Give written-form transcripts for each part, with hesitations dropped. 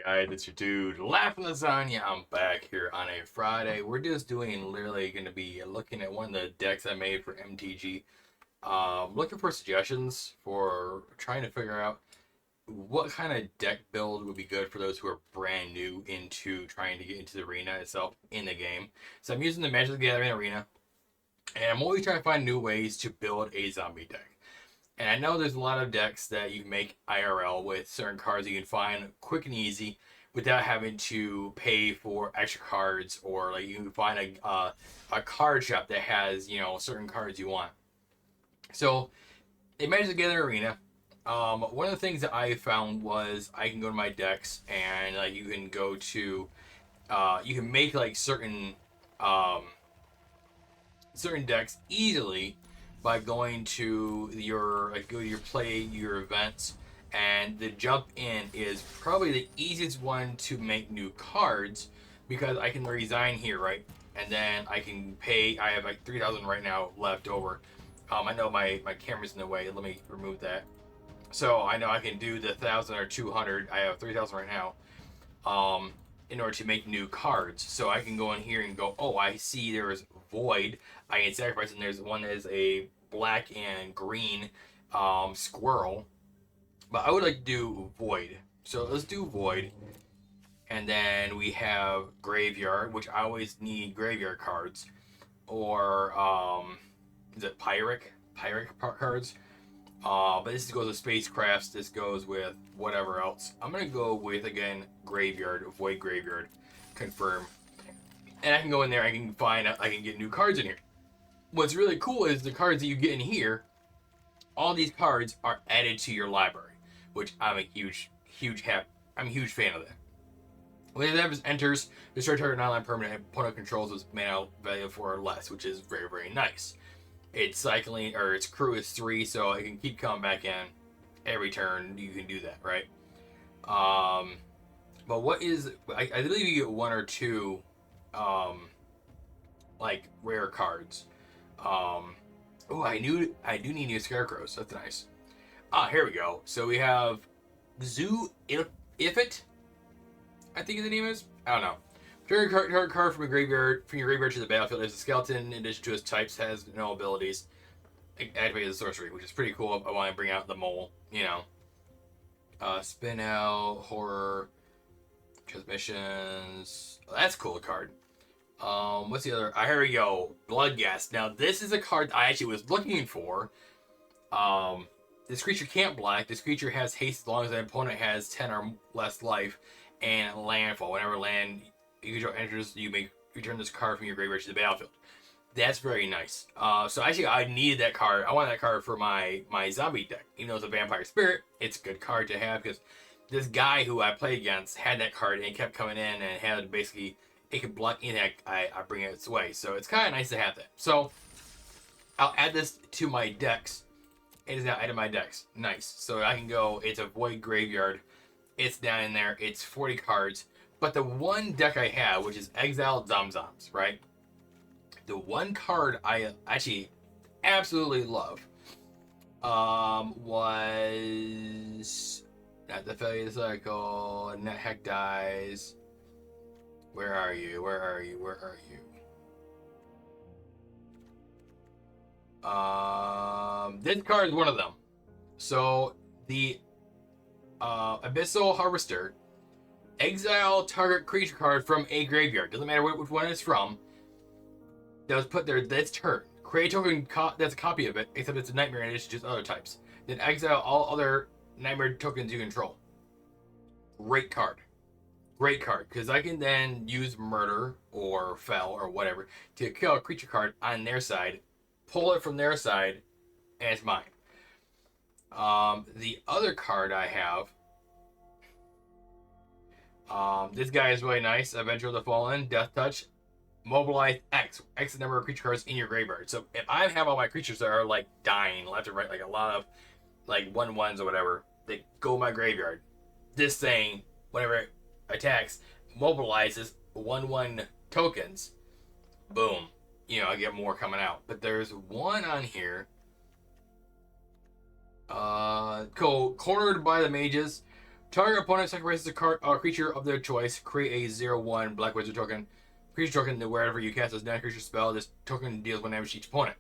guys? It's your dude, Laughing Lasagna. I'm back here on a Friday. We're just doing literally going to be looking at one of the decks I made for MTG. Looking for suggestions for trying to figure out what kind of deck build would be good for those who are brand new into trying to get into the arena itself in the game. So I'm using the Magic the Gathering arena, and I'm always trying to find new ways to build a zombie deck. And I know there's a lot of decks that you can make IRL with certain cards you can find quick and easy without having to pay for extra cards, or like you can find a card shop that has certain cards you want. So they managed to get an arena. One of the things that I found was I can go to my decks and you can go to you can make um, certain decks easily by going to your play your events, and the jump in is probably the easiest one to make new cards because I can resign here, right? And then I can pay. I have like 3,000 right now left over. I know my camera's in the way. Let me remove that. So I know I can do the 1,000 or 200. I have 3,000 right now. Um, in order to make new cards. So I can go in here and go, oh, I see there's Void. I can sacrifice, and there's one that is a black and green squirrel. But I would like to do Void. So let's do Void. And then we have Graveyard, which I always need graveyard cards. Or, is it Pyric? Pyric cards. But this goes with Spacecrafts. This goes with whatever else. I'm going to go with, again, Graveyard, Void Graveyard. Confirm. And I can go in there, I can get new cards in here. What's really cool is the cards that you get in here, all these cards are added to your library, which I'm a huge fan of that. When that enters, the start target non-land permanent opponent controls is mana value 4 or less, which is very, very nice. Its cycling, or its crew is 3, so it can keep coming back in every turn. You can do that, right? But what is, I believe you get 1 or 2 rare cards. Oh, I do need new scarecrows. That's nice. Here we go. So we have Zoo Ifit, I think the name is. I don't know. Target card from your graveyard to the battlefield. As a skeleton, in addition to his types, has no abilities. Activate the sorcery, which is pretty cool. I want to bring out the mole, Spin out, horror, transmissions. Oh, that's a cool card. What's the other? Here we go. Bloodghast. Now, this is a card I actually was looking for. This creature can't black. This creature has haste as long as the opponent has 10 or less life, and landfall. Whenever land usual enters, you may return this card from your graveyard to the battlefield. That's very nice. So actually, I needed that card. I want that card for my zombie deck. Even though it's a vampire spirit, it's a good card to have because this guy who I played against had that card and he kept coming in and had basically it could block anything I bring its way. So it's kind of nice to have that. So I'll add this to my decks. It is now added to my decks. Nice. So I can go. It's a Void Graveyard. It's down in there. It's 40 cards. But the one deck I have, which is Exile Zomzoms, right? The one card I actually absolutely love was not the Failure Cycle, Net Heck Dies. Where are you? Where are you? Where are you? This card is one of them. So the Abyssal Harvester, exile target creature card from a graveyard. Doesn't matter which one it's from. That was put there this turn. Create a token that's a copy of it, except it's a nightmare and it's just other types. Then exile all other nightmare tokens you control. Great card. Great card, because I can then use Murder or Fell or whatever to kill a creature card on their side, pull it from their side, and it's mine. The other card I have, this guy is really nice. Avenger of the Fallen, Death Touch, mobilize X the number of creature cards in your graveyard. So if I have all my creatures that are like dying left and right, like a lot of like 1/1s or whatever, they go in my graveyard. This thing, whenever it attacks, mobilizes 1/1 tokens. Boom. I get more coming out. But there's one on here. Cornered by the mages. Target opponent sacrifices a card, creature of their choice. Create a 0/1 Black Wizard token. Creature token that wherever you cast this non-creature spell, this token deals 1 damage to each opponent.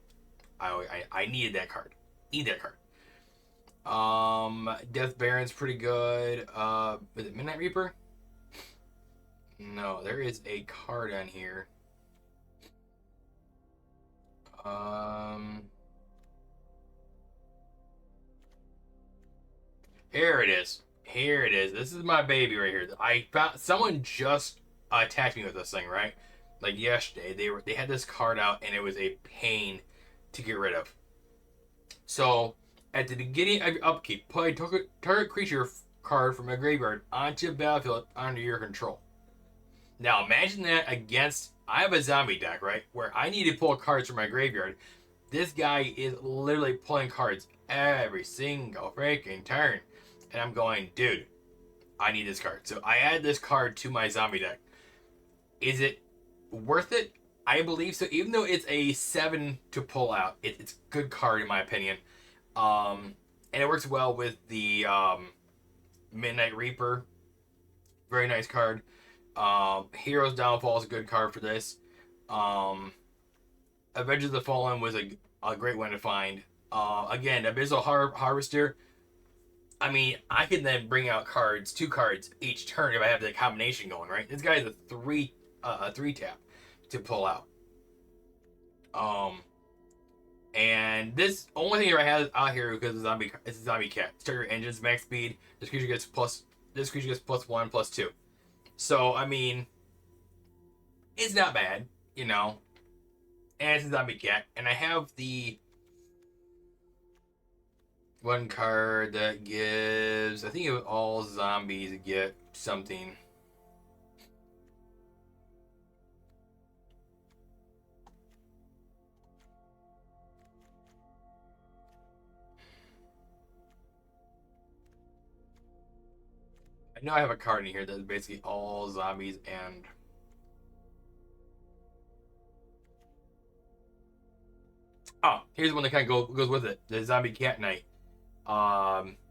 I needed that card. Need that card. Death Baron's pretty good. Is it Midnight Reaper? No, there is a card on here. Here it is. Here it is. This is my baby right here. I found someone just attacked me with this thing, right? Like yesterday, they had this card out and it was a pain to get rid of. So at the beginning of your upkeep, play target creature card from a graveyard onto a battlefield under your control. Now imagine that against, I have a zombie deck, right? Where I need to pull cards from my graveyard. This guy is literally pulling cards every single freaking turn. And I'm going, dude, I need this card. So I add this card to my zombie deck. Is it worth it? I believe so. Even though it's a 7 to pull out, it's a good card in my opinion. And it works well with the Midnight Reaper. Very nice card. Hero's Downfall is a good card for this. Avengers of the Fallen was a great one to find. Again, Abyssal Harvester. I mean, I can then bring out cards, 2 cards each turn if I have the combination going, right? This guy is a 3 tap to pull out. And this only thing I have out here because it's a zombie cat. Start your engines max speed. This creature gets +1 +2. So I mean, it's not bad, you know. And it's a zombie cat, and I have the one card that gives, I think it was all zombies get something. I know I have a card in here that's basically all zombies and here's one that kind of goes with it. The Zombie Cat Knight.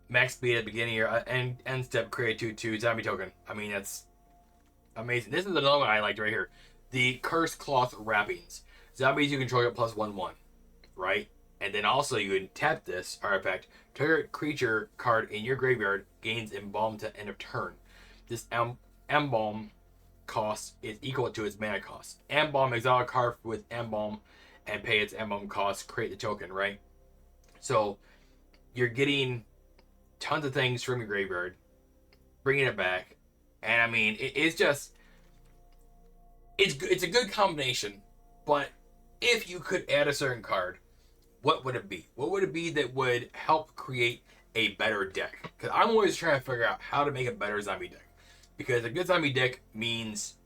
Max speed at the beginning here, end step, create 2/2 zombie token. I mean, that's amazing. This is another one I liked right here. The Cursed Cloth Wrappings. Zombies you control get +1/1, right? And then also you can tap this artifact. Target creature card in your graveyard gains Embalm to end of turn. This Embalm cost is equal to its mana cost. Embalm, exile a card with Embalm and pay its Embalm cost, create the token, right? So you're getting tons of things from your graveyard, bringing it back, and I mean, it's just, it's a good combination. But if you could add a certain card, what would it be? What would it be that would help create a better deck? Because I'm always trying to figure out how to make a better zombie deck. Because a good zombie deck means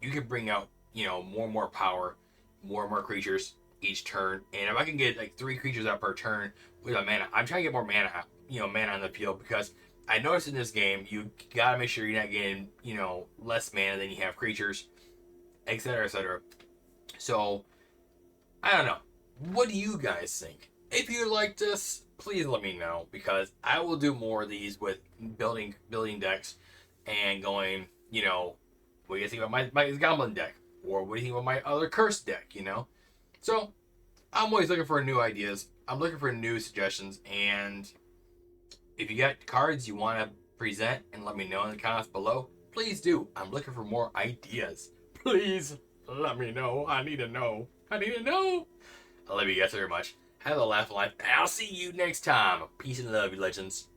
you can bring out, you know, more and more power, more and more creatures each turn. And if I can get like 3 creatures out per turn with a mana, I'm trying to get more mana out, mana on the field, because I noticed in this game you gotta make sure you're not getting, less mana than you have creatures, etc., etc. So I don't know. What do you guys think? If you like this, please let me know, because I will do more of these with building decks and going, what do you think about my Goblin deck? Or what do you think about my other Cursed deck, So, I'm always looking for new ideas. I'm looking for new suggestions, and if you got cards you want to present and let me know in the comments below, please do. I'm looking for more ideas. Please let me know. I need to know. I love you guys very much. Have a laugh life, and I'll see you next time. Peace and love, you legends.